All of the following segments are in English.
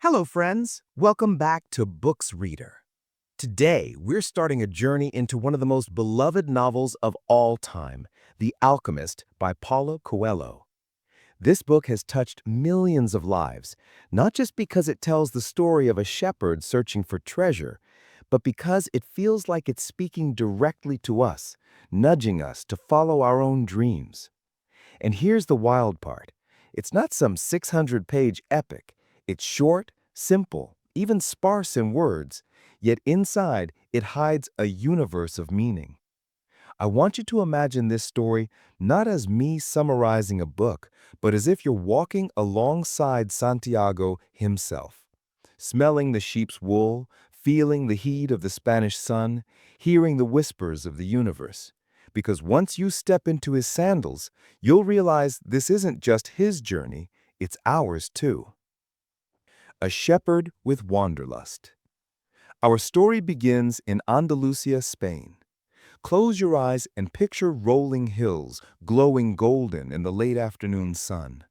Hello, friends. Welcome back to Books Reader. Today, we're starting a journey into one of the most beloved novels of all time, The Alchemist by Paulo Coelho. This book has touched millions of lives, not just because it tells the story of a shepherd searching for treasure, but because it feels like it's speaking directly to us, nudging us to follow our own dreams. And here's the wild part. It's not some 600-page epic. It's short, simple, even sparse in words, yet inside it hides a universe of meaning. I want you to imagine this story not as me summarizing a book, but as if you're walking alongside Santiago himself, smelling the sheep's wool, feeling the heat of the Spanish sun, hearing the whispers of the universe. Because once you step into his sandals, you'll realize this isn't just his journey, it's ours too. A Shepherd with Wanderlust. Our story begins in Andalusia, Spain. Close your eyes and picture rolling hills glowing golden in the late afternoon sun.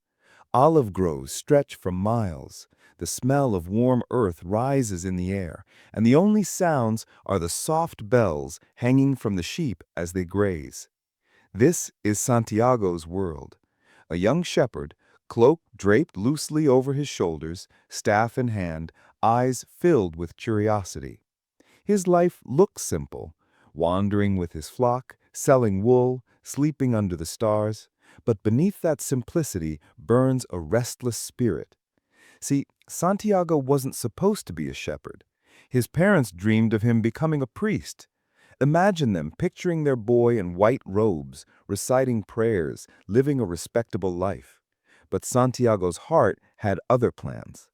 Olive groves stretch for miles. The smell of warm earth rises in the air, and the only sounds are the soft bells hanging from the sheep as they graze. This is Santiago's world. A young shepherd, cloak draped loosely over his shoulders, staff in hand, eyes filled with curiosity. His life looks simple, wandering with his flock, selling wool, sleeping under the stars, but beneath that simplicity burns a restless spirit. See, Santiago wasn't supposed to be a shepherd. His parents dreamed of him becoming a priest. Imagine them picturing their boy in white robes, reciting prayers, living a respectable life. But Santiago's heart had other plans.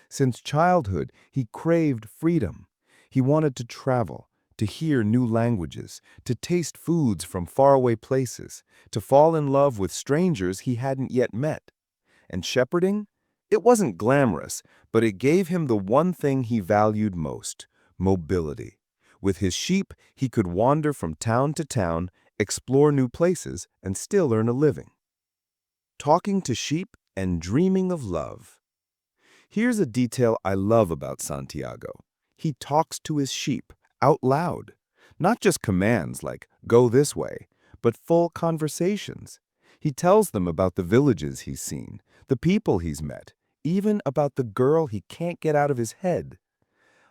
Since childhood, he craved freedom. He wanted to travel, to hear new languages, to taste foods from faraway places, to fall in love with strangers he hadn't yet met. And shepherding? It wasn't glamorous, but it gave him the one thing he valued most: mobility. With his sheep, he could wander from town to town, explore new places, and still earn a living. Talking to sheep and dreaming of love. Here's a detail I love about Santiago. He talks to his sheep out loud. Not just commands like, go this way, but full conversations. He tells them about the villages he's seen, the people he's met, even about the girl he can't get out of his head.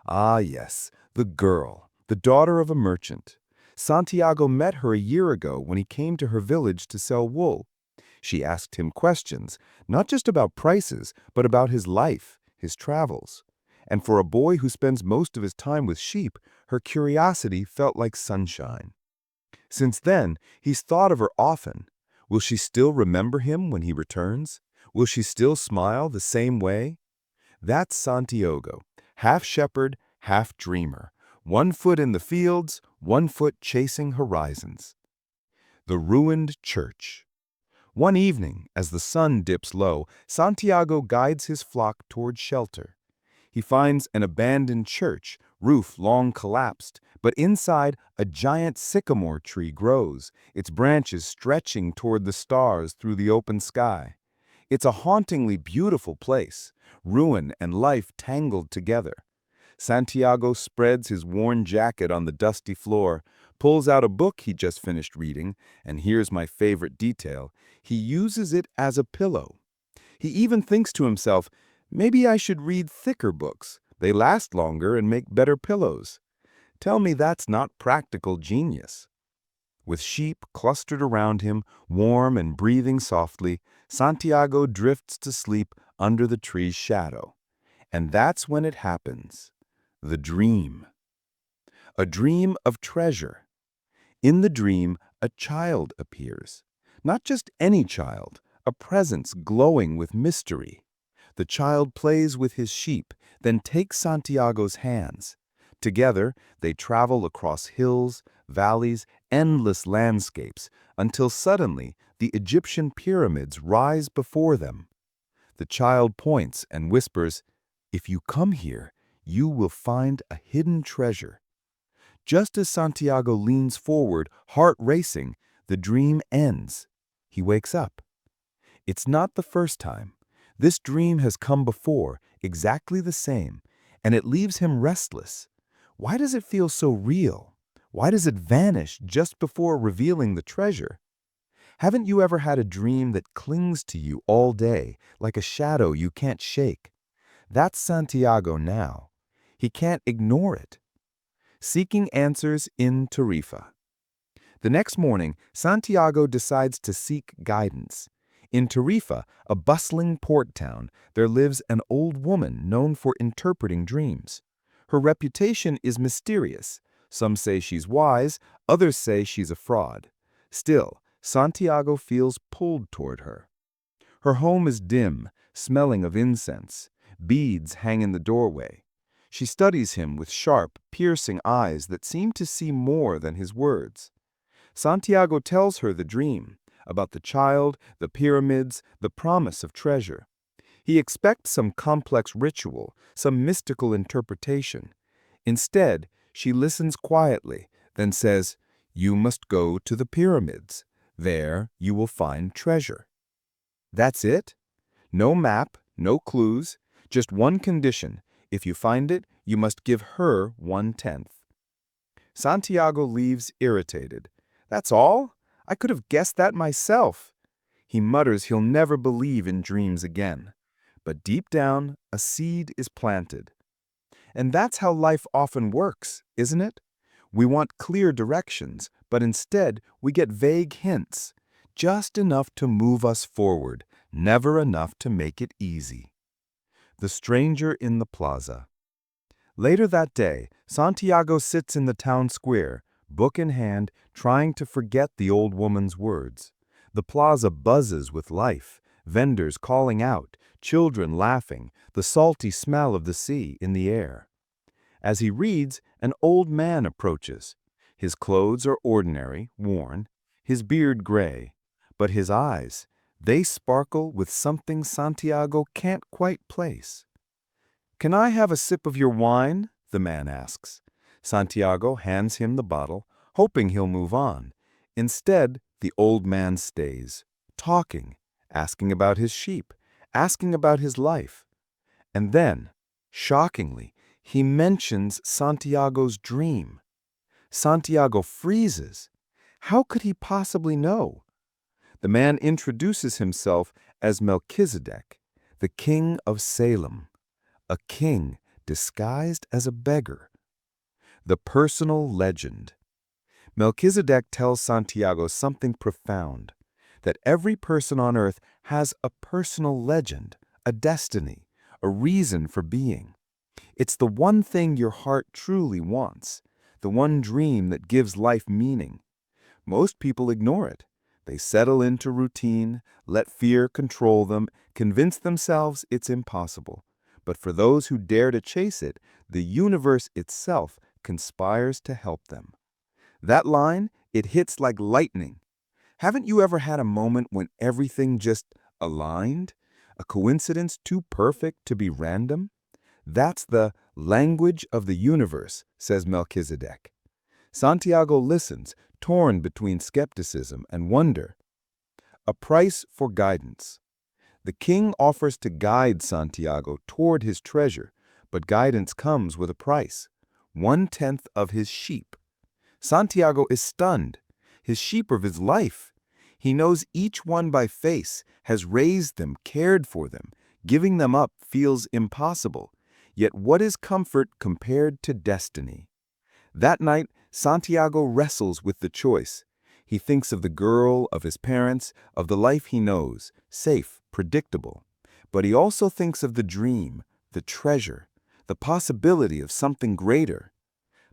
Ah, yes, the girl, the daughter of a merchant. Santiago met her a year ago when he came to her village to sell wool. She asked him questions, not just about prices, but about his life, his travels. And for a boy who spends most of his time with sheep, her curiosity felt like sunshine. Since then, he's thought of her often. Will she still remember him when he returns? Will she still smile the same way? That's Santiago, half shepherd, half dreamer. One foot in the fields, one foot chasing horizons. The Ruined Church. One evening, as the sun dips low, Santiago guides his flock toward shelter. He finds an abandoned church, roof long collapsed, but inside a giant sycamore tree grows, its branches stretching toward the stars through the open sky. It's a hauntingly beautiful place, ruin and life tangled together. Santiago spreads his worn jacket on the dusty floor, pulls out a book he just finished reading, and here's my favorite detail: he uses it as a pillow. He even thinks to himself, maybe I should read thicker books. They last longer and make better pillows. Tell me that's not practical genius. With sheep clustered around him, warm and breathing softly, Santiago drifts to sleep under the tree's shadow. And that's when it happens. The dream. A dream of treasure. In the dream, a child appears. Not just any child, a presence glowing with mystery. The child plays with his sheep, then takes Santiago's hands. Together, they travel across hills, valleys, endless landscapes, until suddenly the Egyptian pyramids rise before them. The child points and whispers, "If you come here, you will find a hidden treasure." Just as Santiago leans forward, heart racing, the dream ends. He wakes up. It's not the first time. This dream has come before, exactly the same, and it leaves him restless. Why does it feel so real? Why does it vanish just before revealing the treasure? Haven't you ever had a dream that clings to you all day, like a shadow you can't shake? That's Santiago now. He can't ignore it. Seeking answers in Tarifa. The next morning, Santiago decides to seek guidance. In Tarifa, a bustling port town, there lives an old woman known for interpreting dreams. Her reputation is mysterious. Some say she's wise, others say she's a fraud. Still, Santiago feels pulled toward her. Her home is dim, smelling of incense. Beads hang in the doorway. She studies him with sharp, piercing eyes that seem to see more than his words. Santiago tells her the dream, about the child, the pyramids, the promise of treasure. He expects some complex ritual, some mystical interpretation. Instead, she listens quietly, then says, "You must go to the pyramids. There you will find treasure." That's it? No map, no clues, just one condition. If you find it, you must give her 1/10. Santiago leaves irritated. That's all? I could have guessed that myself. He mutters he'll never believe in dreams again. But deep down, a seed is planted. And that's how life often works, isn't it? We want clear directions, but instead we get vague hints. Just enough to move us forward, never enough to make it easy. The stranger in the plaza. Later that day, Santiago sits in the town square, book in hand, trying to forget the old woman's words. The plaza buzzes with life, vendors calling out, children laughing, the salty smell of the sea in the air. As he reads, an old man approaches. His clothes are ordinary, worn, his beard gray, but his eyes, they sparkle with something Santiago can't quite place. "Can I have a sip of your wine?" the man asks. Santiago hands him the bottle, hoping he'll move on. Instead, the old man stays, talking, asking about his sheep, asking about his life. And then, shockingly, he mentions Santiago's dream. Santiago freezes. How could he possibly know? The man introduces himself as Melchizedek, the king of Salem, a king disguised as a beggar. The personal legend. Melchizedek tells Santiago something profound, that every person on earth has a personal legend, a destiny, a reason for being. It's the one thing your heart truly wants, the one dream that gives life meaning. Most people ignore it. They settle into routine, let fear control them, convince themselves it's impossible. But for those who dare to chase it, the universe itself conspires to help them. That line, it hits like lightning. Haven't you ever had a moment when everything just aligned? A coincidence too perfect to be random? That's the language of the universe, says Melchizedek. Santiago listens, torn between skepticism and wonder. A price for guidance. The king offers to guide Santiago toward his treasure, but guidance comes with a price, 1/10 of his sheep. Santiago is stunned. His sheep are his life. He knows each one by face, has raised them, cared for them. Giving them up feels impossible. Yet what is comfort compared to destiny? That night, Santiago wrestles with the choice. He thinks of the girl, of his parents, of the life he knows, safe, predictable. But he also thinks of the dream, the treasure, the possibility of something greater.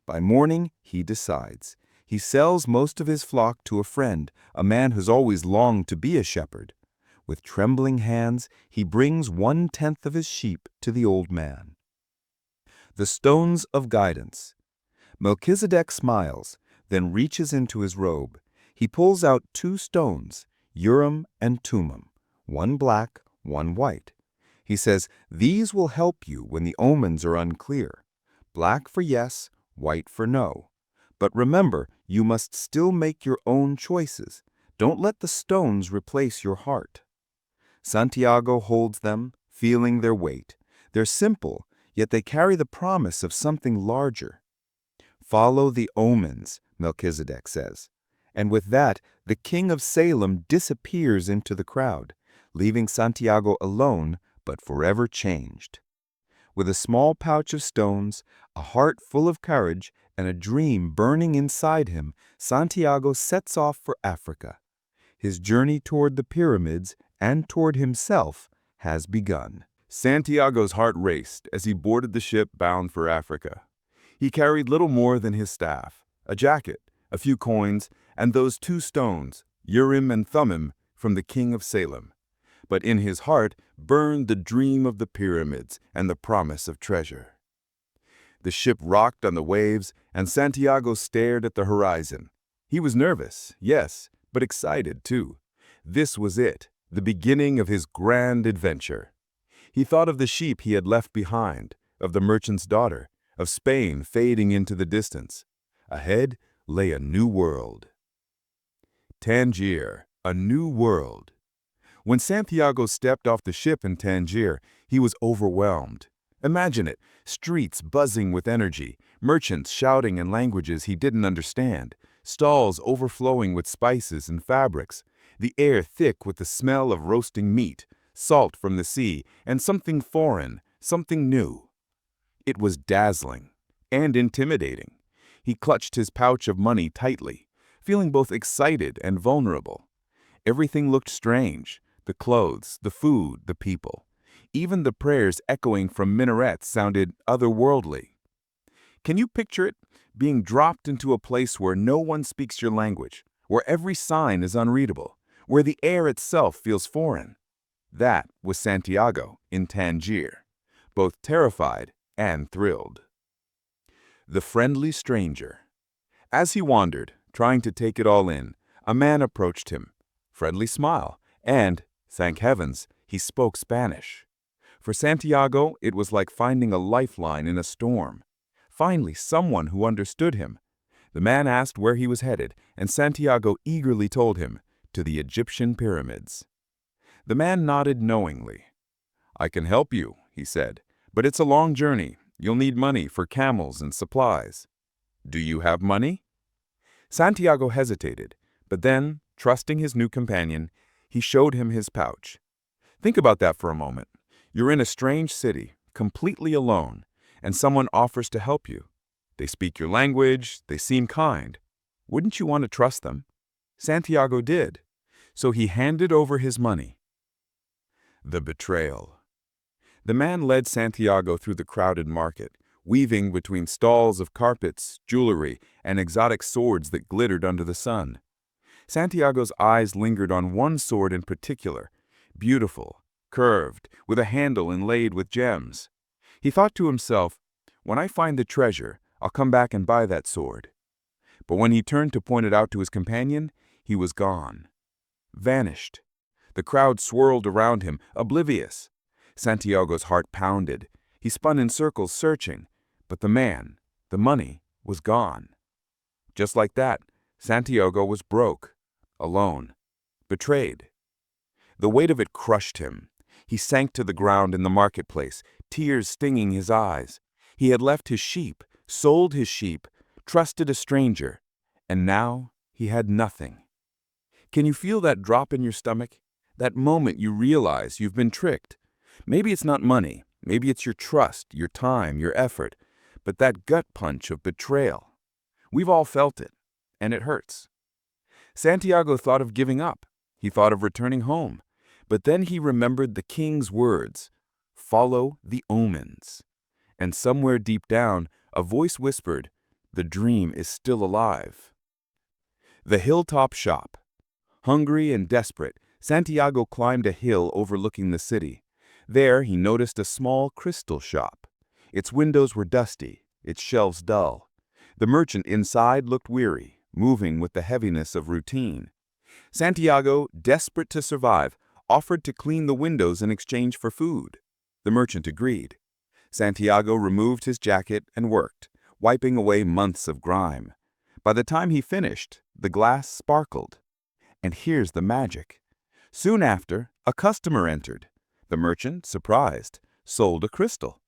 By morning, he decides. He sells most of his flock to a friend, a man who's always longed to be a shepherd. With trembling hands, he brings 1/10 of his sheep to the old man. The stones of guidance. Melchizedek smiles, then reaches into his robe. He pulls out 2 stones, Urim and Thummim, one black, one white. He says, "These will help you when the omens are unclear. Black for yes, white for no. But remember, you must still make your own choices. Don't let the stones replace your heart." Santiago holds them, feeling their weight. They're simple, yet they carry the promise of something larger. "Follow the omens," Melchizedek says. And with that, the king of Salem disappears into the crowd, leaving Santiago alone but forever changed. With a small pouch of stones, a heart full of courage, and a dream burning inside him, Santiago sets off for Africa. His journey toward the pyramids and toward himself has begun. Santiago's heart raced as he boarded the ship bound for Africa. He carried little more than his staff, a jacket, a few coins, and those 2 stones, Urim and Thummim, from the king of Salem. But in his heart burned the dream of the pyramids and the promise of treasure. The ship rocked on the waves, and Santiago stared at the horizon. He was nervous, yes, but excited too. This was it, the beginning of his grand adventure. He thought of the sheep he had left behind, of the merchant's daughter, of Spain fading into the distance. Ahead lay a new world. Tangier, a new world. When Santiago stepped off the ship in Tangier, he was overwhelmed. Imagine it, streets buzzing with energy, merchants shouting in languages he didn't understand, stalls overflowing with spices and fabrics, the air thick with the smell of roasting meat, salt from the sea, and something foreign, something new. It was dazzling and intimidating. He clutched his pouch of money tightly, feeling both excited and vulnerable. Everything looked strange, the clothes, the food, the people. Even the prayers echoing from minarets sounded otherworldly. Can you picture it? Being dropped into a place where no one speaks your language, where every sign is unreadable, where the air itself feels foreign. That was Santiago in Tangier, both terrified and thrilled. The friendly stranger. As he wandered, trying to take it all in, a man approached him. Friendly smile, and, thank heavens, he spoke Spanish. For Santiago, it was like finding a lifeline in a storm. Finally, someone who understood him. The man asked where he was headed, and Santiago eagerly told him, to the Egyptian pyramids. The man nodded knowingly. "I can help you," he said, "but it's a long journey. You'll need money for camels and supplies." "Do you have money?" Santiago hesitated, but then, trusting his new companion, he showed him his pouch. Think about that for a moment. You're in a strange city, completely alone, and someone offers to help you. They speak your language, they seem kind. Wouldn't you want to trust them? Santiago did, so he handed over his money. The betrayal. The man led Santiago through the crowded market, weaving between stalls of carpets, jewelry, and exotic swords that glittered under the sun. Santiago's eyes lingered on one sword in particular, beautiful, curved, with a handle inlaid with gems. He thought to himself, when I find the treasure, I'll come back and buy that sword. But when he turned to point it out to his companion, he was gone. Vanished. The crowd swirled around him, oblivious. Santiago's heart pounded. He spun in circles searching, but the man, the money, was gone. Just like that, Santiago was broke, alone, betrayed. The weight of it crushed him. He sank to the ground in the marketplace, tears stinging his eyes. He had left his sheep, sold his sheep, trusted a stranger, and now he had nothing. Can you feel that drop in your stomach? That moment you realize you've been tricked. Maybe it's not money, maybe it's your trust, your time, your effort, but that gut punch of betrayal. We've all felt it, and it hurts. Santiago thought of giving up. He thought of returning home. But then he remembered the king's words, "Follow the omens." And somewhere deep down, a voice whispered, "The dream is still alive." The hilltop shop. Hungry and desperate, Santiago climbed a hill overlooking the city. There he noticed a small crystal shop. Its windows were dusty, its shelves dull. The merchant inside looked weary, moving with the heaviness of routine. Santiago, desperate to survive, offered to clean the windows in exchange for food. The merchant agreed. Santiago removed his jacket and worked, wiping away months of grime. By the time he finished, the glass sparkled. And here's the magic. Soon after, a customer entered. The merchant, surprised, sold a crystal.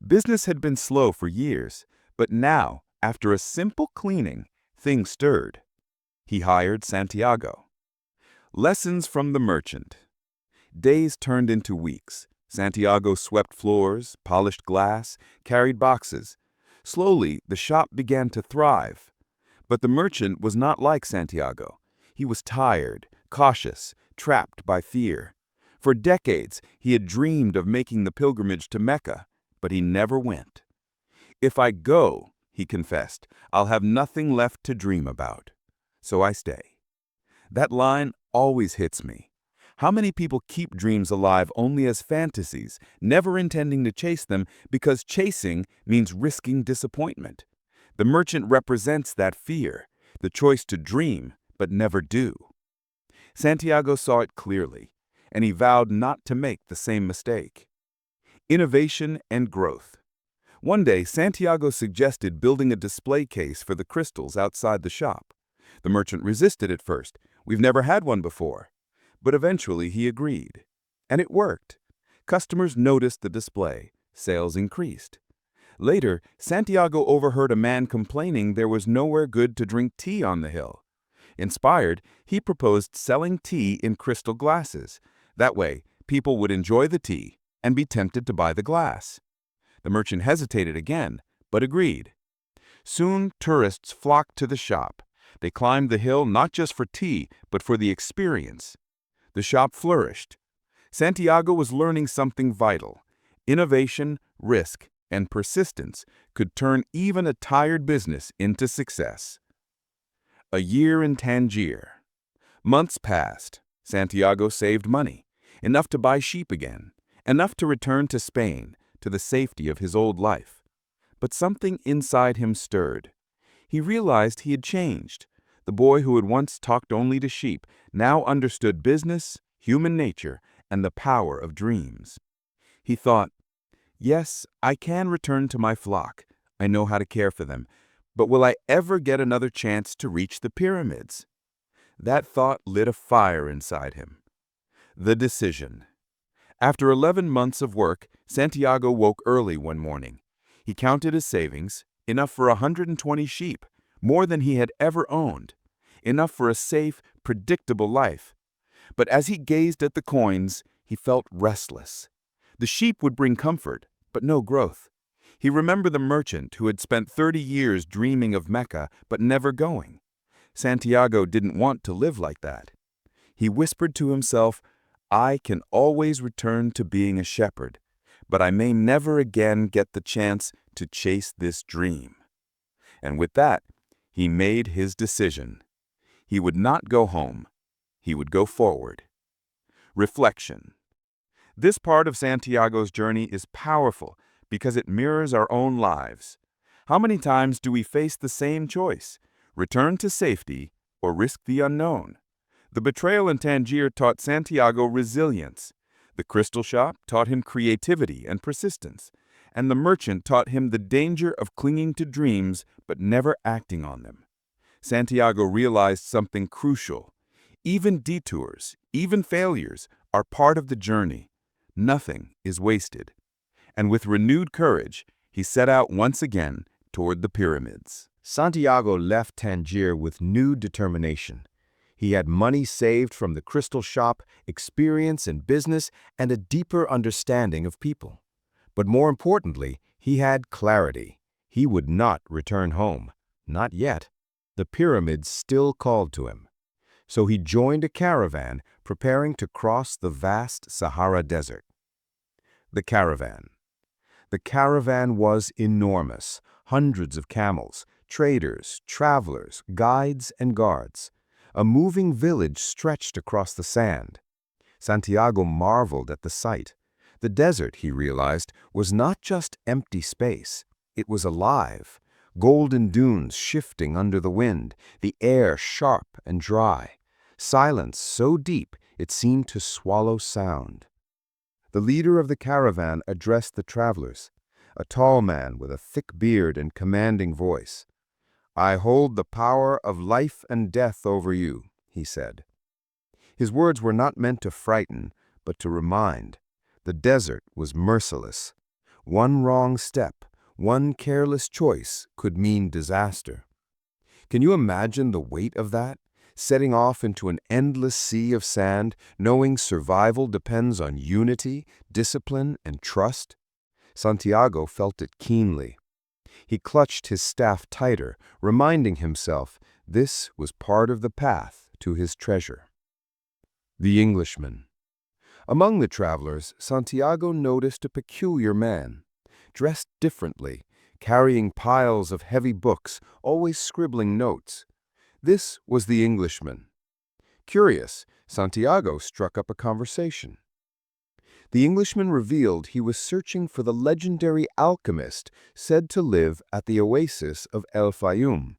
Business had been slow for years, but now, after a simple cleaning, things stirred. He hired Santiago. Lessons from the merchant. Days turned into weeks. Santiago swept floors, polished glass, carried boxes. Slowly, the shop began to thrive. But the merchant was not like Santiago. He was tired, cautious, trapped by fear. For decades, he had dreamed of making the pilgrimage to Mecca, but he never went. "If I go," he confessed, "I'll have nothing left to dream about. So I stay." That line always hits me. How many people keep dreams alive only as fantasies, never intending to chase them because chasing means risking disappointment? The merchant represents that fear, the choice to dream but never do. Santiago saw it clearly, and he vowed not to make the same mistake. Innovation and growth. One day, Santiago suggested building a display case for the crystals outside the shop. The merchant resisted at first. "We've never had one before." But eventually he agreed. And it worked. Customers noticed the display. Sales increased. Later, Santiago overheard a man complaining there was nowhere good to drink tea on the hill. Inspired, he proposed selling tea in crystal glasses. That way, people would enjoy the tea and be tempted to buy the glass. The merchant hesitated again, but agreed. Soon, tourists flocked to the shop. They climbed the hill not just for tea, but for the experience. The shop flourished. Santiago was learning something vital. Innovation, risk, and persistence could turn even a tired business into success. A year in Tangier. Months passed. Santiago saved money, enough to buy sheep again, enough to return to Spain, to the safety of his old life. But something inside him stirred. He realized he had changed. The boy who had once talked only to sheep now understood business, human nature, and the power of dreams. He thought, "Yes, I can return to my flock. I know how to care for them. But will I ever get another chance to reach the pyramids?" That thought lit a fire inside him. The decision. After 11 months of work, Santiago woke early one morning. He counted his savings, enough for 120 sheep, more than he had ever owned, enough for a safe, predictable life. But as he gazed at the coins, he felt restless. The sheep would bring comfort, but no growth. He remembered the merchant who had spent 30 years dreaming of Mecca but never going. Santiago didn't want to live like that. He whispered to himself, "I can always return to being a shepherd, but I may never again get the chance to chase this dream." And with that, he made his decision. He would not go home. He would go forward. Reflection. This part of Santiago's journey is powerful because it mirrors our own lives. How many times do we face the same choice? Return to safety or risk the unknown? The betrayal in Tangier taught Santiago resilience. The crystal shop taught him creativity and persistence. And the merchant taught him the danger of clinging to dreams but never acting on them. Santiago realized something crucial. Even detours, even failures, are part of the journey. Nothing is wasted. And with renewed courage, he set out once again toward the pyramids. Santiago left Tangier with new determination. He had money saved from the crystal shop, experience in business, and a deeper understanding of people. But more importantly, he had clarity. He would not return home. Not yet. The pyramids still called to him. So he joined a caravan preparing to cross the vast Sahara Desert. The caravan. The caravan was enormous. Hundreds of camels, traders, travelers, guides, and guards. A moving village stretched across the sand. Santiago marveled at the sight. The desert, he realized, was not just empty space. It was alive. Golden dunes shifting under the wind, the air sharp and dry. Silence so deep it seemed to swallow sound. The leader of the caravan addressed the travelers, a tall man with a thick beard and commanding voice. "I hold the power of life and death over you," he said. His words were not meant to frighten, but to remind. The desert was merciless. One wrong step, one careless choice could mean disaster. Can you imagine the weight of that? Setting off into an endless sea of sand, knowing survival depends on unity, discipline, and trust? Santiago felt it keenly. He clutched his staff tighter, reminding himself this was part of the path to his treasure. The Englishman. Among the travelers, Santiago noticed a peculiar man, dressed differently, carrying piles of heavy books, always scribbling notes. This was the Englishman. Curious, Santiago struck up a conversation. The Englishman revealed he was searching for the legendary alchemist said to live at the oasis of El Fayum.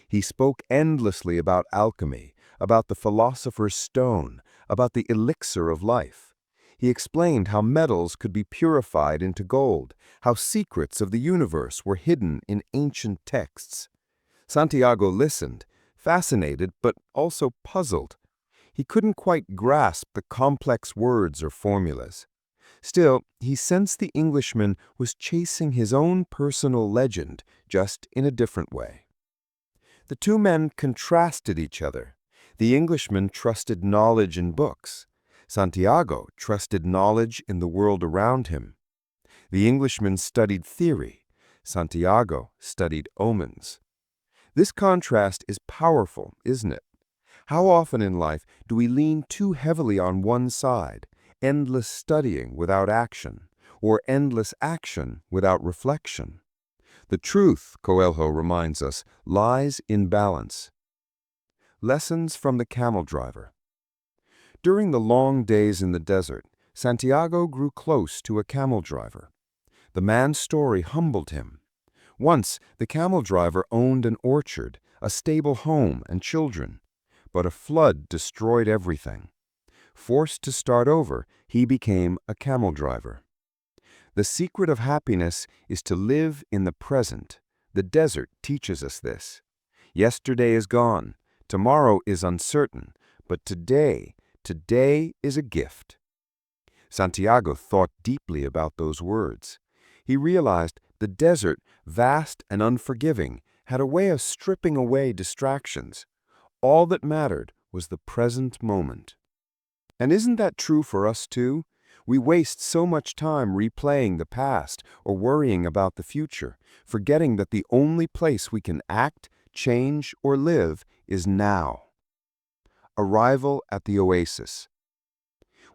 He spoke endlessly about alchemy, about the philosopher's stone, about the elixir of life. He explained how metals could be purified into gold, how secrets of the universe were hidden in ancient texts. Santiago listened, fascinated but also puzzled. He couldn't quite grasp the complex words or formulas. Still, he sensed the Englishman was chasing his own personal legend, just in a different way. The two men contrasted each other. The Englishman trusted knowledge in books. Santiago trusted knowledge in the world around him. The Englishman studied theory. Santiago studied omens. This contrast is powerful, isn't it? How often in life do we lean too heavily on one side, endless studying without action, or endless action without reflection? The truth, Coelho reminds us, lies in balance. Lessons from the camel driver. During the long days in the desert, Santiago grew close to a camel driver. The man's story humbled him. Once, the camel driver owned an orchard, a stable home, and children. But a flood destroyed everything. Forced to start over, he became a camel driver. The secret of happiness is to live in the present. The desert teaches us this. Yesterday is gone, tomorrow is uncertain, but today is a gift. Santiago thought deeply about those words. He realized the desert, vast and unforgiving, had a way of stripping away distractions. All that mattered was the present moment. And isn't that true for us too? We waste so much time replaying the past or worrying about the future, forgetting that the only place we can act, change, or live is now. Arrival at the oasis.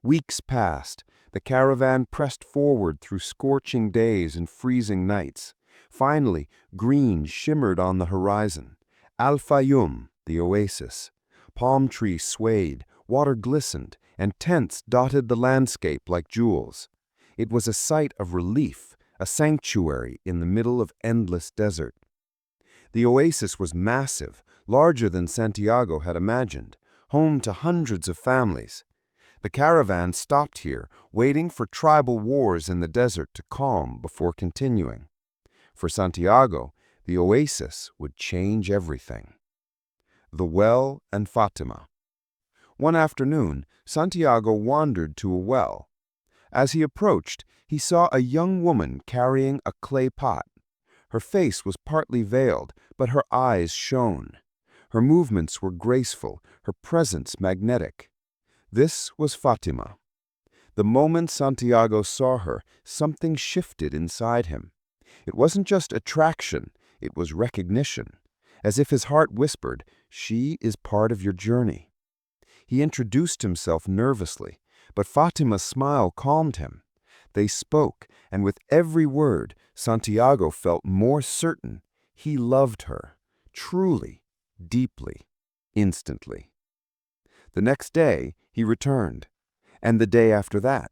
Weeks passed. The caravan pressed forward through scorching days and freezing nights. Finally, green shimmered on the horizon. Al Fayum, the oasis. Palm trees swayed, water glistened, and tents dotted the landscape like jewels. It was a sight of relief, a sanctuary in the middle of endless desert. The oasis was massive, larger than Santiago had imagined, home to hundreds of families. The caravan stopped here, waiting for tribal wars in the desert to calm before continuing. For Santiago, the oasis would change everything. The well and Fatima. One afternoon, Santiago wandered to a well. As he approached, he saw a young woman carrying a clay pot. Her face was partly veiled, but her eyes shone. Her movements were graceful, her presence magnetic. This was Fatima. The moment Santiago saw her, something shifted inside him. It wasn't just attraction, it was recognition. As if his heart whispered, "She is part of your journey." He introduced himself nervously, but Fatima's smile calmed him. They spoke, and with every word, Santiago felt more certain he loved her, truly, deeply, instantly. The next day, he returned, and the day after that.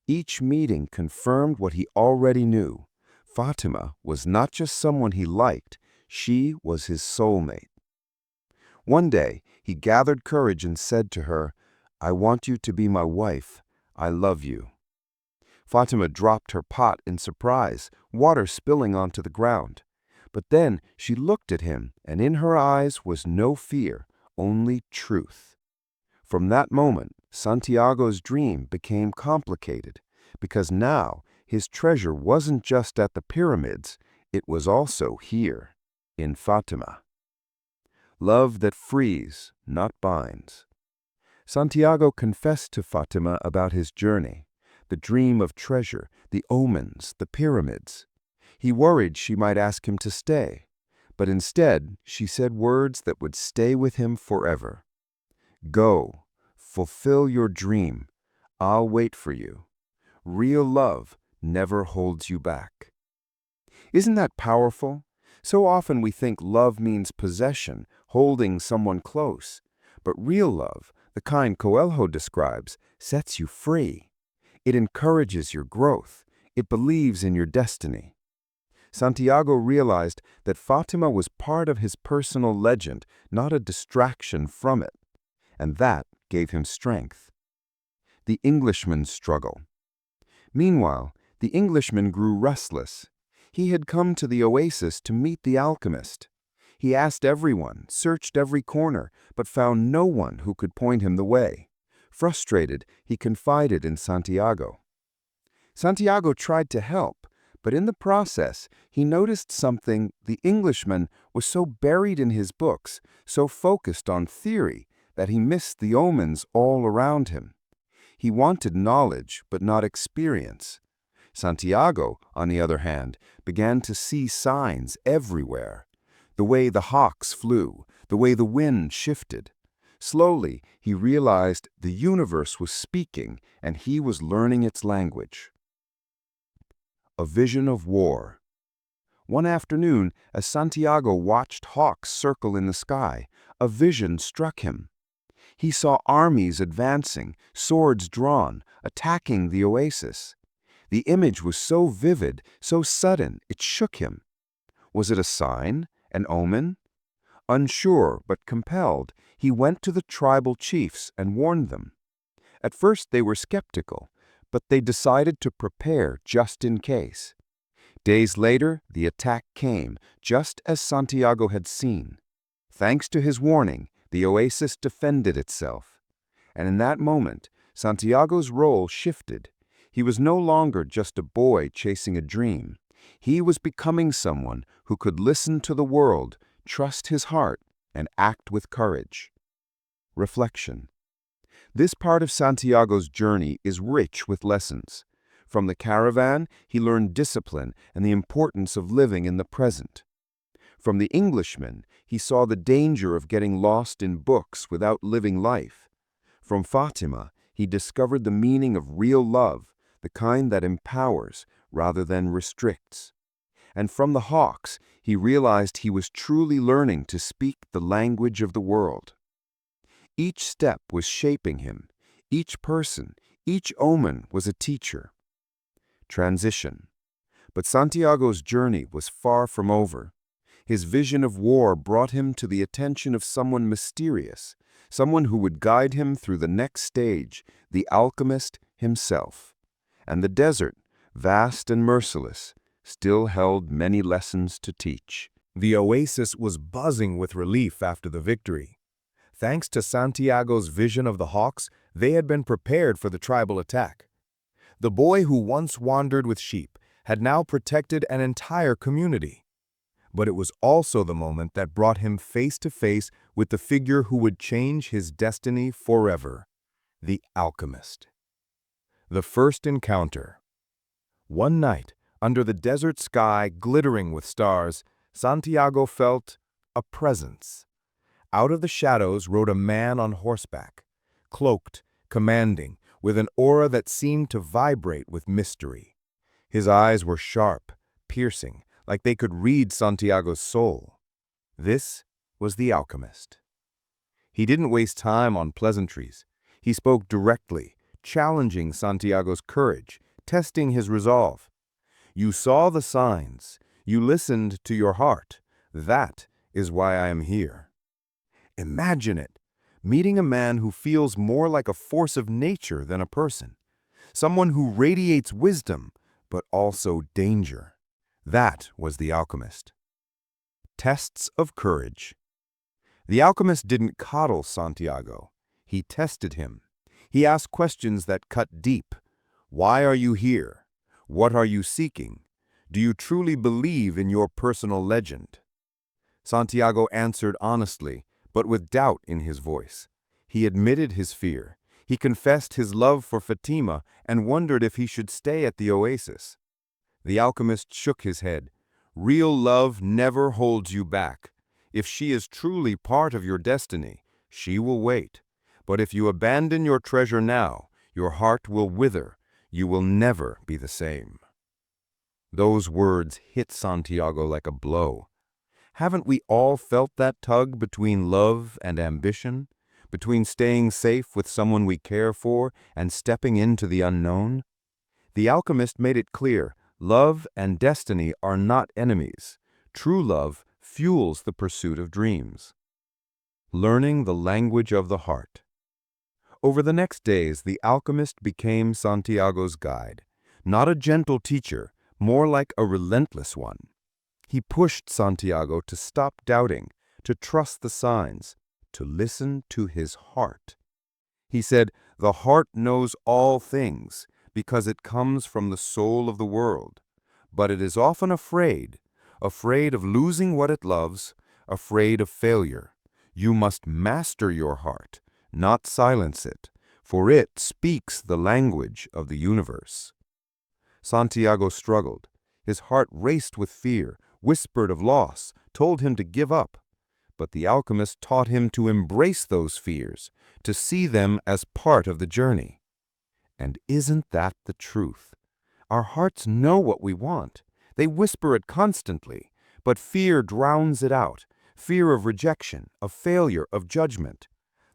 Each meeting confirmed what he already knew. Fatima was not just someone he liked, she was his soulmate. One day, he gathered courage and said to her, "I want you to be my wife. I love you." Fatima dropped her pot in surprise, water spilling onto the ground. But then she looked at him, and in her eyes was no fear, only truth. From that moment, Santiago's dream became complicated, because now his treasure wasn't just at the pyramids, it was also here, in Fatima. Love that frees, not binds. Santiago confessed to Fatima about his journey, the dream of treasure, the omens, the pyramids. He worried she might ask him to stay, but instead she said words that would stay with him forever. Go, fulfill your dream. I'll wait for you. Real love never holds you back. Isn't that powerful? So often we think love means possession, holding someone close. But real love, the kind Coelho describes, sets you free. It encourages your growth. It believes in your destiny. Santiago realized that Fatima was part of his personal legend, not a distraction from it. And that gave him strength. The Englishman's struggle. Meanwhile, the Englishman grew restless. He had come to the oasis to meet the alchemist. He asked everyone, searched every corner, but found no one who could point him the way. Frustrated, he confided in Santiago. Santiago tried to help, but in the process, he noticed something. The Englishman was so buried in his books, so focused on theory, that he missed the omens all around him. He wanted knowledge, but not experience. Santiago, on the other hand, began to see signs everywhere. The way the hawks flew, the way the wind shifted. Slowly, he realized the universe was speaking, and he was learning its language. A vision of war. One afternoon, as Santiago watched hawks circle in the sky, a vision struck him. He saw armies advancing, swords drawn, attacking the oasis. The image was so vivid, so sudden, it shook him. Was it a sign, an omen? Unsure but compelled, he went to the tribal chiefs and warned them. At first they were skeptical, but they decided to prepare just in case. Days later, the attack came, just as Santiago had seen. Thanks to his warning, the oasis defended itself. And in that moment, Santiago's role shifted. He was no longer just a boy chasing a dream. He was becoming someone who could listen to the world, trust his heart, and act with courage. Reflection. This part of Santiago's journey is rich with lessons. From the caravan, he learned discipline and the importance of living in the present. From the Englishman, he saw the danger of getting lost in books without living life. From Fatima, he discovered the meaning of real love, the kind that empowers rather than restricts. And from the hawks, he realized he was truly learning to speak the language of the world. Each step was shaping him. Each person, each omen was a teacher. Transition. But Santiago's journey was far from over. His vision of war brought him to the attention of someone mysterious, someone who would guide him through the next stage, the alchemist himself. And the desert, vast and merciless, still held many lessons to teach. The oasis was buzzing with relief after the victory. Thanks to Santiago's vision of the hawks, they had been prepared for the tribal attack. The boy who once wandered with sheep had now protected an entire community. But it was also the moment that brought him face to face with the figure who would change his destiny forever, the alchemist. The first encounter. One night, under the desert sky glittering with stars, Santiago felt a presence. Out of the shadows rode a man on horseback, cloaked, commanding, with an aura that seemed to vibrate with mystery. His eyes were sharp, piercing, like they could read Santiago's soul. This was the alchemist. He didn't waste time on pleasantries. He spoke directly, challenging Santiago's courage, testing his resolve. You saw the signs. You listened to your heart. That is why I am here. Imagine it, meeting a man who feels more like a force of nature than a person. Someone who radiates wisdom, but also danger. That was the alchemist. Tests of courage. The alchemist didn't coddle Santiago. He tested him. He asked questions that cut deep. Why are you here? What are you seeking? Do you truly believe in your personal legend? Santiago answered honestly, but with doubt in his voice. He admitted his fear. He confessed his love for Fatima and wondered if he should stay at the oasis. The alchemist shook his head. Real love never holds you back. If she is truly part of your destiny, she will wait. But if you abandon your treasure now, your heart will wither. You will never be the same. Those words hit Santiago like a blow. Haven't we all felt that tug between love and ambition? Between staying safe with someone we care for and stepping into the unknown? The alchemist made it clear, love and destiny are not enemies. True love fuels the pursuit of dreams. Learning the language of the heart. Over the next days, the alchemist became Santiago's guide. Not a gentle teacher, more like a relentless one. He pushed Santiago to stop doubting, to trust the signs, to listen to his heart. He said, "The heart knows all things, because it comes from the soul of the world. But it is often afraid of losing what it loves, afraid of failure. You must master your heart, not silence it, for it speaks the language of the universe." Santiago struggled. His heart raced with fear, whispered of loss, told him to give up. But the alchemist taught him to embrace those fears, to see them as part of the journey. And isn't that the truth? Our hearts know what we want. They whisper it constantly, but fear drowns it out. Fear of rejection, of failure, of judgment.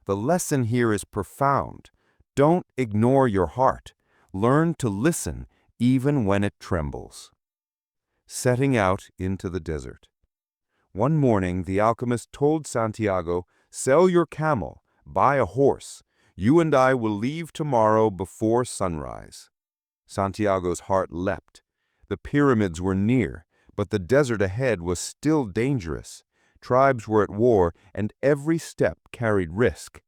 The lesson here is profound. Don't ignore your heart. Learn to listen even when it trembles. Setting out into the desert. One morning, the alchemist told Santiago, "Sell your camel, buy a horse. You and I will leave tomorrow before sunrise." Santiago's heart leapt. The pyramids were near, but the desert ahead was still dangerous. Tribes were at war, and every step carried risk.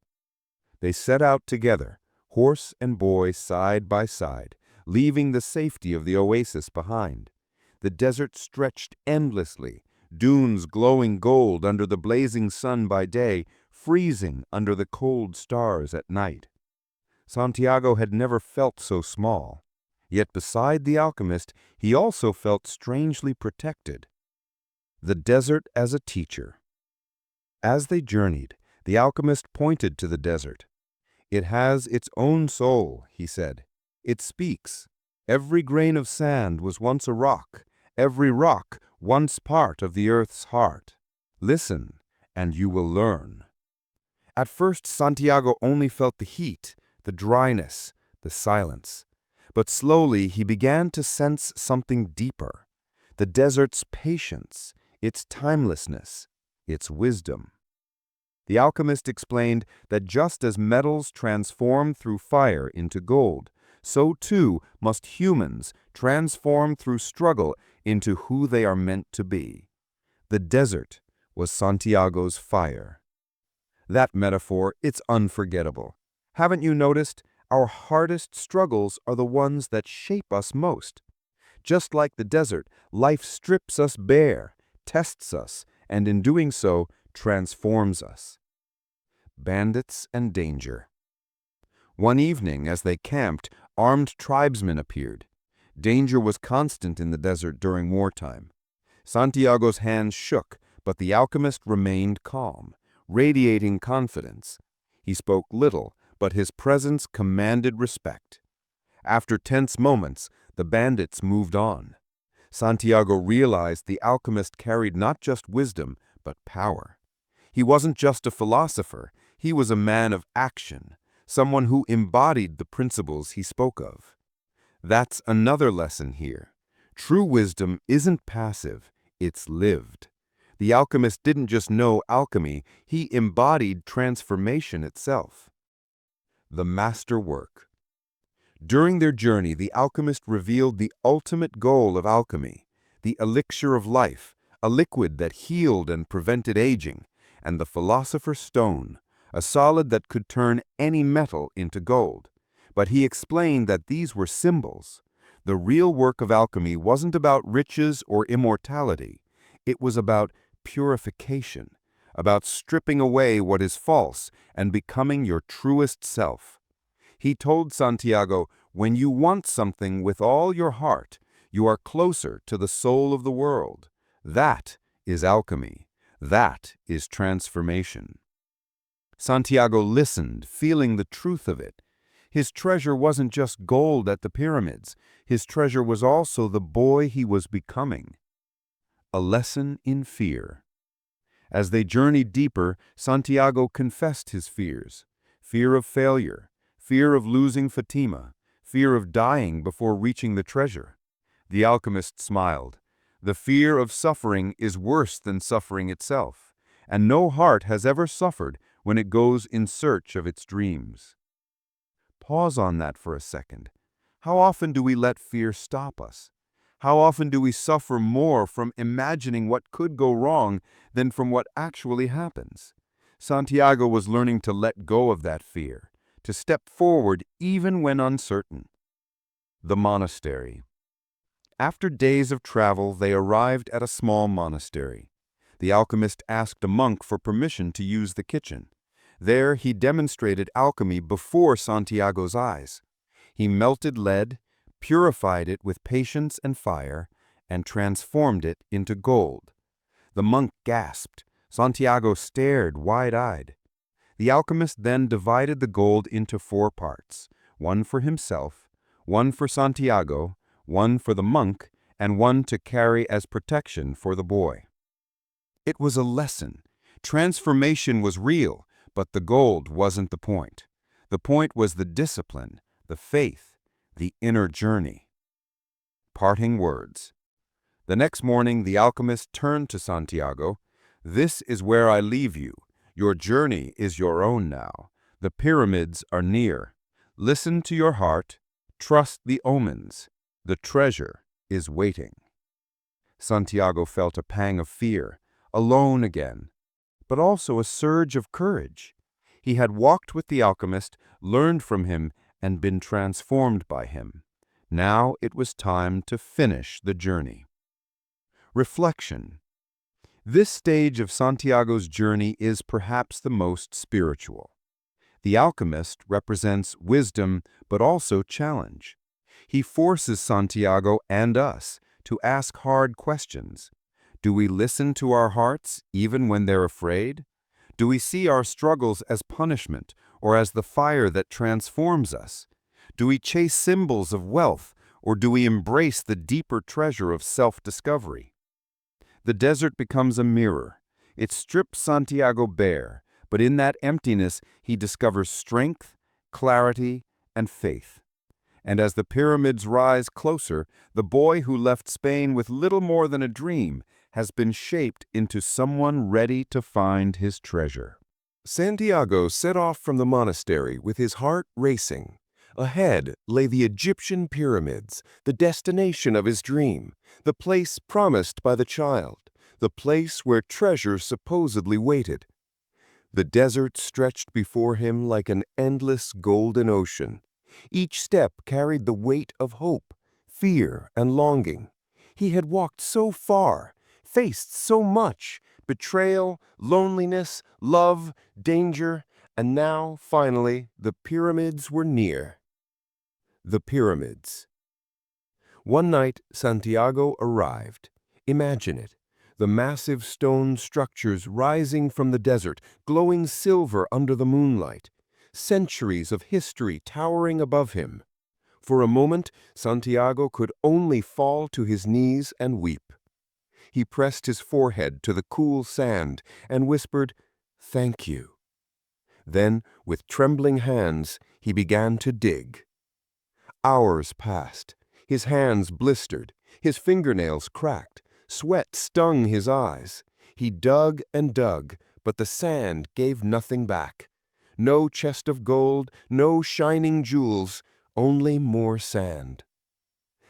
They set out together, horse and boy side by side, leaving the safety of the oasis behind. The desert stretched endlessly, dunes glowing gold under the blazing sun by day, freezing under the cold stars at night. Santiago had never felt so small. Yet beside the alchemist, he also felt strangely protected. The desert as a teacher. As they journeyed, the alchemist pointed to the desert. "It has its own soul," he said. "It speaks. Every grain of sand was once a rock, every rock once part of the earth's heart. Listen, and you will learn." At first, Santiago only felt the heat, the dryness, the silence. But slowly he began to sense something deeper. The desert's patience, its timelessness, its wisdom. The alchemist explained that just as metals transform through fire into gold, so too must humans transform through struggle into who they are meant to be. The desert was Santiago's fire. That metaphor, it's unforgettable. Haven't you noticed? Our hardest struggles are the ones that shape us most. Just like the desert, life strips us bare, tests us, and in doing so, transforms us. Bandits and danger. One evening, as they camped, armed tribesmen appeared. Danger was constant in the desert during wartime. Santiago's hands shook, but the alchemist remained calm, radiating confidence. He spoke little, but his presence commanded respect. After tense moments, the bandits moved on. Santiago realized the alchemist carried not just wisdom, but power. He wasn't just a philosopher, he was a man of action, someone who embodied the principles he spoke of. That's another lesson here. True wisdom isn't passive, it's lived. The alchemist didn't just know alchemy, he embodied transformation itself. The masterwork. During their journey, the alchemist revealed the ultimate goal of alchemy, the elixir of life, a liquid that healed and prevented aging, and the philosopher's stone, a solid that could turn any metal into gold. But he explained that these were symbols. The real work of alchemy wasn't about riches or immortality. It was about purification, about stripping away what is false and becoming your truest self. He told Santiago, when you want something with all your heart, you are closer to the soul of the world. That is alchemy. That is transformation. Santiago listened, feeling the truth of it. His treasure wasn't just gold at the pyramids. His treasure was also the boy he was becoming. A lesson in fear. As they journeyed deeper, Santiago confessed his fears. Fear of failure, fear of losing Fatima, fear of dying before reaching the treasure. The alchemist smiled. The fear of suffering is worse than suffering itself, and no heart has ever suffered when it goes in search of its dreams. Pause on that for a second. How often do we let fear stop us? How often do we suffer more from imagining what could go wrong than from what actually happens? Santiago was learning to let go of that fear, to step forward even when uncertain. The monastery. After days of travel, they arrived at a small monastery. The alchemist asked a monk for permission to use the kitchen. There he demonstrated alchemy before Santiago's eyes. He melted lead, purified it with patience and fire, and transformed it into gold. The monk gasped. Santiago stared wide-eyed. The alchemist then divided the gold into 4 parts, one for himself, one for Santiago, one for the monk, and one to carry as protection for the boy. It was a lesson. Transformation was real, but the gold wasn't the point. The point was the discipline, the faith, the inner journey. Parting words. The next morning, the alchemist turned to Santiago. "This is where I leave you. Your journey is your own now. The pyramids are near. Listen to your heart. Trust the omens. The treasure is waiting." Santiago felt a pang of fear, alone again, but also a surge of courage. He had walked with the alchemist, learned from him, and been transformed by him. Now it was time to finish the journey. Reflection. This stage of Santiago's journey is perhaps the most spiritual. The alchemist represents wisdom, but also challenge. He forces Santiago and us to ask hard questions. Do we listen to our hearts even when they're afraid? Do we see our struggles as punishment or as the fire that transforms us? Do we chase symbols of wealth or do we embrace the deeper treasure of self-discovery? The desert becomes a mirror. It strips Santiago bare, but in that emptiness he discovers strength, clarity, and faith. And as the pyramids rise closer, the boy who left Spain with little more than a dream has been shaped into someone ready to find his treasure. Santiago set off from the monastery with his heart racing. Ahead lay the Egyptian pyramids, the destination of his dream, the place promised by the child, the place where treasure supposedly waited. The desert stretched before him like an endless golden ocean. Each step carried the weight of hope, fear, and longing. He had walked so far, faced so much, betrayal, loneliness, love, danger, and now, finally, the pyramids were near. The pyramids. One night, Santiago arrived. Imagine it. The massive stone structures rising from the desert, glowing silver under the moonlight. Centuries of history towering above him. For a moment, Santiago could only fall to his knees and weep. He pressed his forehead to the cool sand and whispered, "Thank you." Then, with trembling hands, he began to dig. Hours passed. His hands blistered. His fingernails cracked. Sweat stung his eyes. He dug and dug, but the sand gave nothing back. No chest of gold, no shining jewels, only more sand.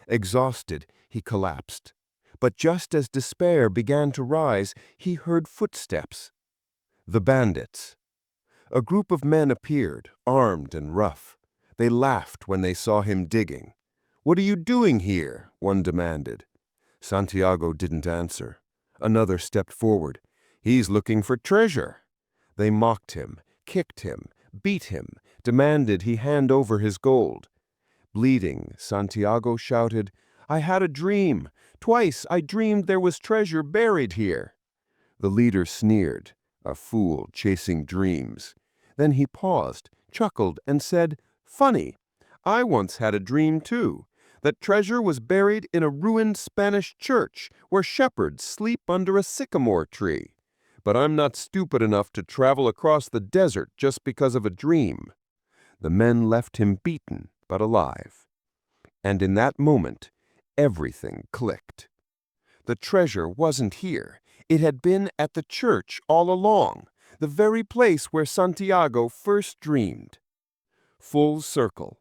Exhausted, he collapsed. But just as despair began to rise, he heard footsteps. The bandits. A group of men appeared, armed and rough. They laughed when they saw him digging. "What are you doing here?" one demanded. Santiago didn't answer. Another stepped forward. "He's looking for treasure." They mocked him, kicked him, beat him, demanded he hand over his gold. Bleeding, Santiago shouted, "I had a dream. Twice I dreamed there was treasure buried here." The leader sneered, "A fool chasing dreams." Then he paused, chuckled, and said, "Funny, I once had a dream too, that treasure was buried in a ruined Spanish church where shepherds sleep under a sycamore tree. But I'm not stupid enough to travel across the desert just because of a dream." The men left him beaten, but alive. And in that moment, everything clicked. The treasure wasn't here. It had been at the church all along, the very place where Santiago first dreamed. Full circle.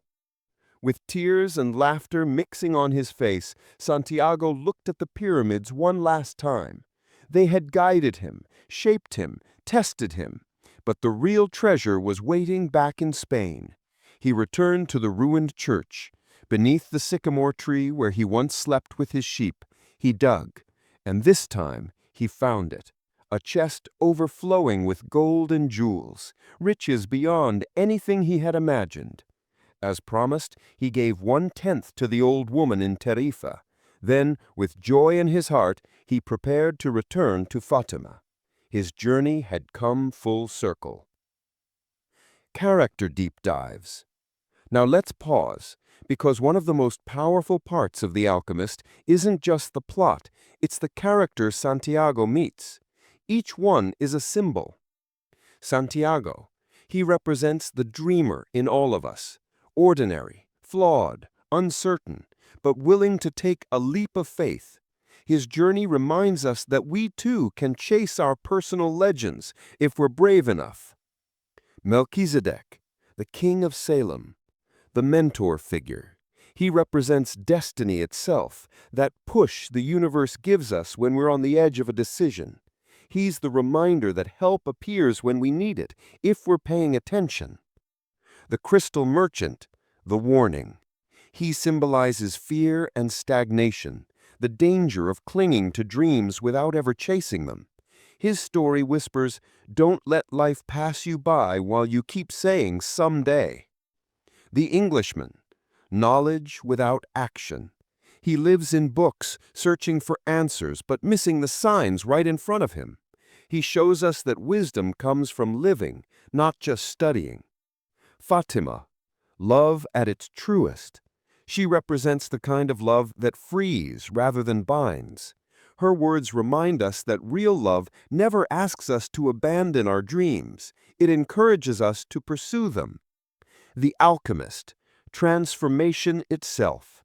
With tears and laughter mixing on his face, Santiago looked at the pyramids one last time. They had guided him, shaped him, tested him. But the real treasure was waiting back in Spain. He returned to the ruined church. Beneath the sycamore tree where he once slept with his sheep, he dug, and this time he found it. A chest overflowing with gold and jewels, riches beyond anything he had imagined. As promised, he gave 1/10 to the old woman in Tarifa. Then, with joy in his heart, he prepared to return to Fatima. His journey had come full circle. Character deep dives. Now let's pause, because one of the most powerful parts of The Alchemist isn't just the plot, it's the characters Santiago meets. Each one is a symbol. Santiago, he represents the dreamer in all of us. Ordinary, flawed, uncertain, but willing to take a leap of faith. His journey reminds us that we too can chase our personal legends if we're brave enough. Melchizedek, the king of Salem, the mentor figure. He represents destiny itself, that push the universe gives us when we're on the edge of a decision. He's the reminder that help appears when we need it, if we're paying attention. The crystal merchant, the warning. He symbolizes fear and stagnation, the danger of clinging to dreams without ever chasing them. His story whispers, "Don't let life pass you by while you keep saying someday." The Englishman, knowledge without action. He lives in books, searching for answers but missing the signs right in front of him. He shows us that wisdom comes from living, not just studying. Fatima, love at its truest. She represents the kind of love that frees rather than binds. Her words remind us that real love never asks us to abandon our dreams. It encourages us to pursue them. The Alchemist, transformation itself.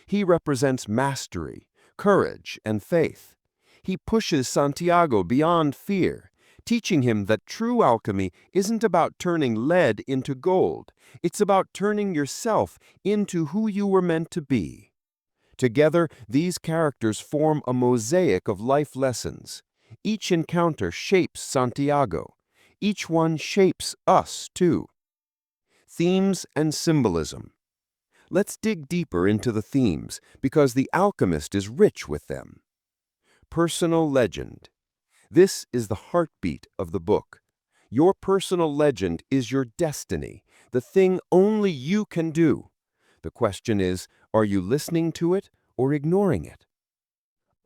He represents mastery, courage, and faith. He pushes Santiago beyond fear, teaching him that true alchemy isn't about turning lead into gold. It's about turning yourself into who you were meant to be. Together, these characters form a mosaic of life lessons. Each encounter shapes Santiago. Each one shapes us, too. Themes and symbolism. Let's dig deeper into the themes, because The Alchemist is rich with them. Personal legend. This is the heartbeat of the book. Your personal legend is your destiny, the thing only you can do. The question is, are you listening to it or ignoring it?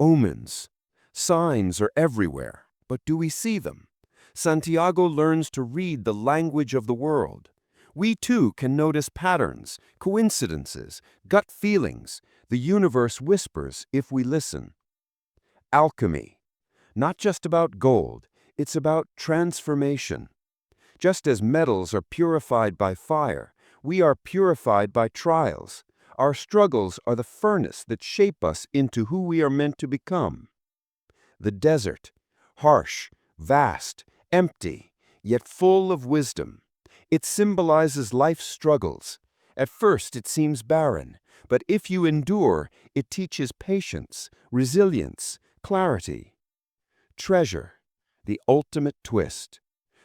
Omens. Signs are everywhere, but do we see them? Santiago learns to read the language of the world. We too can notice patterns, coincidences, gut feelings. The universe whispers if we listen. Alchemy. Not just about gold, it's about transformation. Just as metals are purified by fire, we are purified by trials. Our struggles are the furnace that shape us into who we are meant to become. The desert, harsh, vast, empty, yet full of wisdom. It symbolizes life's struggles. At first it seems barren, but if you endure, it teaches patience, resilience, clarity. Treasure, the ultimate twist.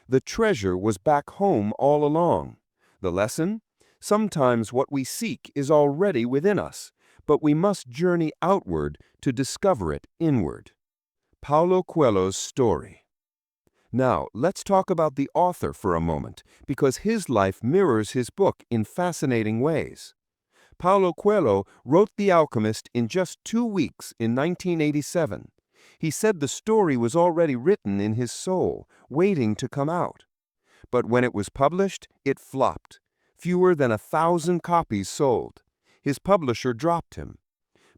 The treasure was back home all along. The lesson? Sometimes what we seek is already within us, but we must journey outward to discover it inward. Paulo Coelho's story. Now, let's talk about the author for a moment, because his life mirrors his book in fascinating ways. Paulo Coelho wrote The Alchemist in just 2 weeks in 1987. He said the story was already written in his soul, waiting to come out. But when it was published, it flopped. Fewer than 1,000 copies sold. His publisher dropped him.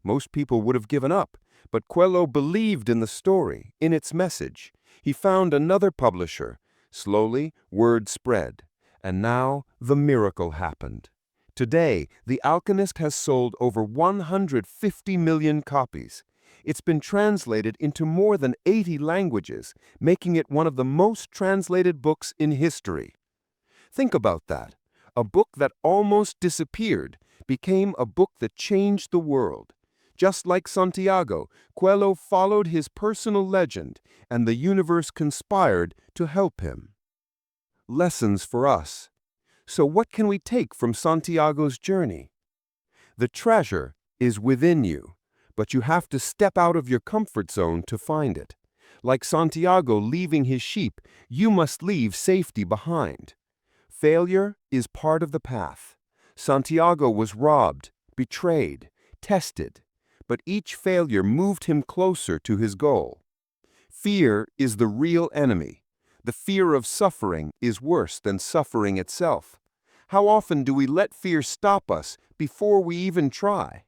Most people would have given up, but Coelho believed in the story, in its message. He found another publisher. Slowly, word spread. And now, the miracle happened. Today, The Alchemist has sold over 150 million copies. It's been translated into more than 80 languages, making it one of the most translated books in history. Think about that. A book that almost disappeared became a book that changed the world. Just like Santiago, Coelho followed his personal legend, and the universe conspired to help him. Lessons for us. So what can we take from Santiago's journey? The treasure is within you, but you have to step out of your comfort zone to find it. Like Santiago leaving his sheep, you must leave safety behind. Failure is part of the path. Santiago was robbed, betrayed, tested, but each failure moved him closer to his goal. Fear is the real enemy. The fear of suffering is worse than suffering itself. How often do we let fear stop us before we even try?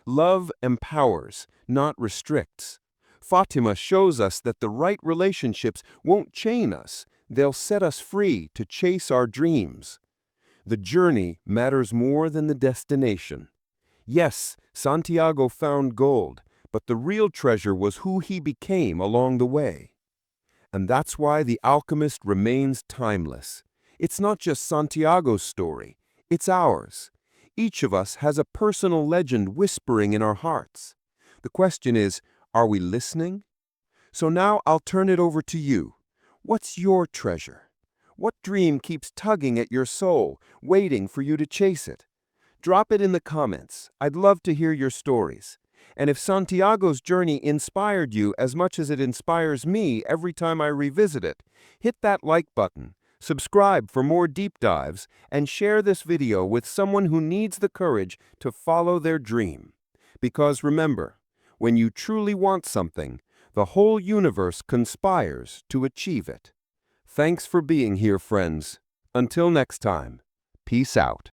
Love empowers, not restricts. Fatima shows us that the right relationships won't chain us. They'll set us free to chase our dreams. The journey matters more than the destination. Yes, Santiago found gold, but the real treasure was who he became along the way. And that's why The Alchemist remains timeless. It's not just Santiago's story, it's ours. Each of us has a personal legend whispering in our hearts. The question is, are we listening? So now I'll turn it over to you. What's your treasure? What dream keeps tugging at your soul, waiting for you to chase it? Drop it in the comments. I'd love to hear your stories. And if Santiago's journey inspired you as much as it inspires me every time I revisit it, hit that like button, subscribe for more deep dives, and share this video with someone who needs the courage to follow their dream. Because remember, when you truly want something, the whole universe conspires to achieve it. Thanks for being here, friends. Until next time, peace out.